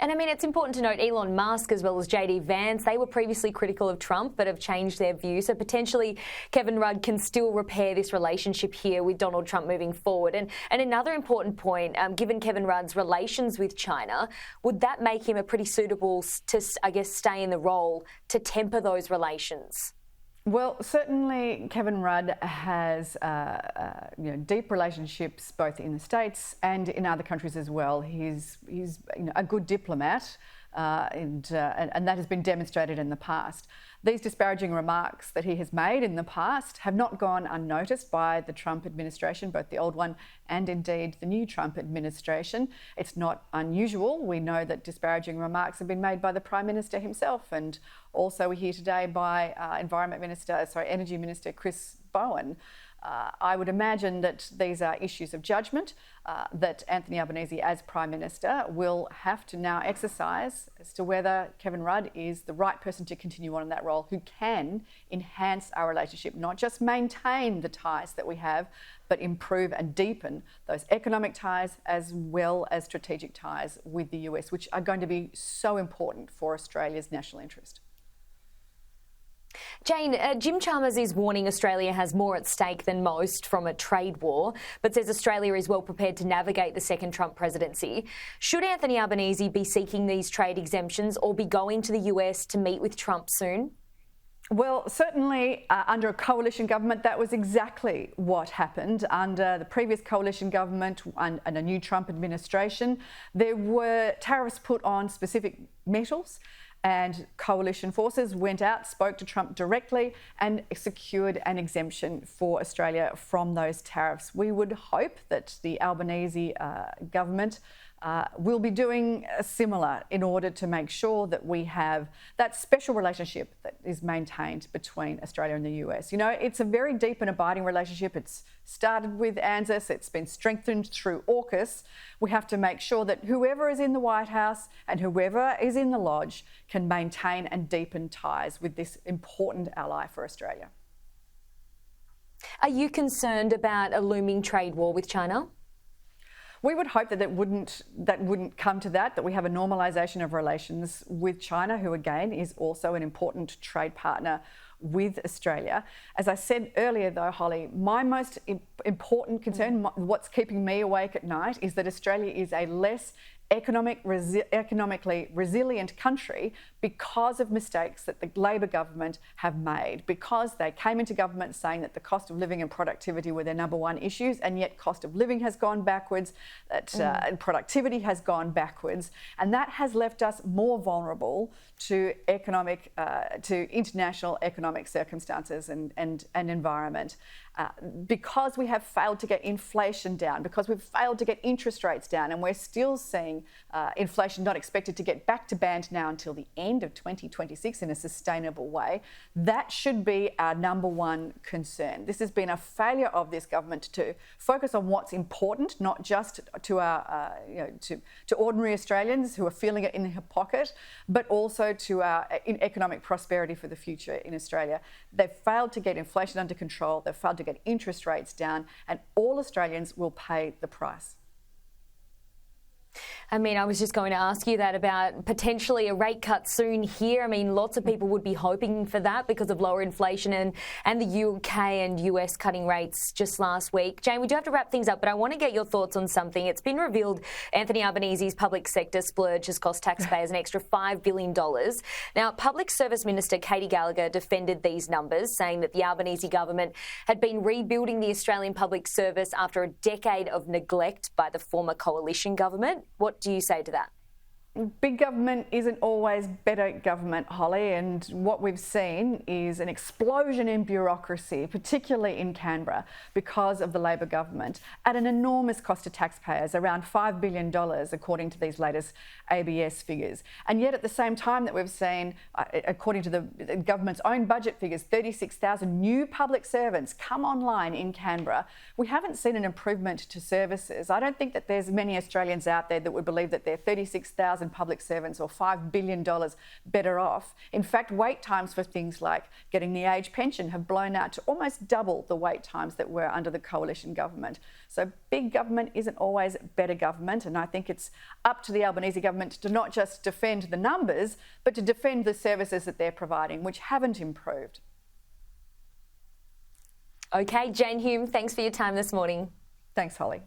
And I mean, it's important to note Elon Musk as well as JD Vance, they were previously critical of Trump but have changed their view. So potentially Kevin Rudd can still repair this relationship here with Donald Trump moving forward. And another important point, given Kevin Rudd's relations with China, would that make him a pretty suitable to, I guess, stay in the role to temper those relations? Well, certainly Kevin Rudd has deep relationships both in the States and in other countries as well. He's a good diplomat, and that has been demonstrated in the past. These disparaging remarks that he has made in the past have not gone unnoticed by the Trump administration, both the old one and indeed the new Trump administration. It's not unusual. We know that disparaging remarks have been made by the Prime Minister himself, and also we hear today by Energy Minister Chris Bowen. I would imagine that these are issues of judgment that Anthony Albanese, as Prime Minister, will have to now exercise as to whether Kevin Rudd is the right person to continue on in that role, who can enhance our relationship, not just maintain the ties that we have, but improve and deepen those economic ties as well as strategic ties with the US, which are going to be so important for Australia's national interest. Jane, Jim Chalmers is warning Australia has more at stake than most from a trade war, but says Australia is well prepared to navigate the second Trump presidency. Should Anthony Albanese be seeking these trade exemptions or be going to the US to meet with Trump soon? Well, certainly under a coalition government, that was exactly what happened. Under the previous coalition government and a new Trump administration, there were tariffs put on specific metals, and coalition forces went out, spoke to Trump directly and secured an exemption for Australia from those tariffs. We would hope that the Albanese government will be doing similar in order to make sure that we have that special relationship that is maintained between Australia and the US. You know, it's a very deep and abiding relationship. It's started with ANZUS, it's been strengthened through AUKUS. We have to make sure that whoever is in the White House and whoever is in the Lodge can maintain and deepen ties with this important ally for Australia. Are you concerned about a looming trade war with China? We would hope that wouldn't come to that we have a normalisation of relations with China, who again is also an important trade partner with Australia. As I said earlier though, Holly, my most important concern, what's keeping me awake at night, is that Australia is a less economically resilient country because of mistakes that the Labor government have made, because they came into government saying that the cost of living and productivity were their number one issues, and yet cost of living has gone backwards, that productivity has gone backwards, and that has left us more vulnerable to international economic circumstances and environment. Because we have failed to get inflation down, because we've failed to get interest rates down, and we're still seeing inflation not expected to get back to band now until the end of 2026 in a sustainable way, that should be our number one concern. This has been a failure of this government to focus on what's important, not just to our to ordinary Australians who are feeling it in their pocket, but also to our economic prosperity for the future in Australia. They've failed to get inflation under control, they've failed to get interest rates down, and all Australians will pay the price. I mean, I was just going to ask you that about potentially a rate cut soon here. I mean, lots of people would be hoping for that because of lower inflation and the UK and US cutting rates just last week. Jane, we do have to wrap things up, but I want to get your thoughts on something. It's been revealed Anthony Albanese's public sector splurge has cost taxpayers an extra $5 billion. Now, Public Service Minister Katie Gallagher defended these numbers, saying that the Albanese government had been rebuilding the Australian public service after a decade of neglect by the former coalition government. What do you say to that? Big government isn't always better government, Holly, and what we've seen is an explosion in bureaucracy, particularly in Canberra, because of the Labor government, at an enormous cost to taxpayers, around $5 billion, according to these latest ABS figures. And yet at the same time that we've seen, according to the government's own budget figures, 36,000 new public servants come online in Canberra, we haven't seen an improvement to services. I don't think that there's many Australians out there that would believe that there are 36,000 1,000 public servants or $5 billion better off. In fact, wait times for things like getting the age pension have blown out to almost double the wait times that were under the coalition government. So big government isn't always better government, and I think it's up to the Albanese government to not just defend the numbers, but to defend the services that they're providing, which haven't improved. Okay, Jane Hume, thanks for your time this morning. Thanks, Holly.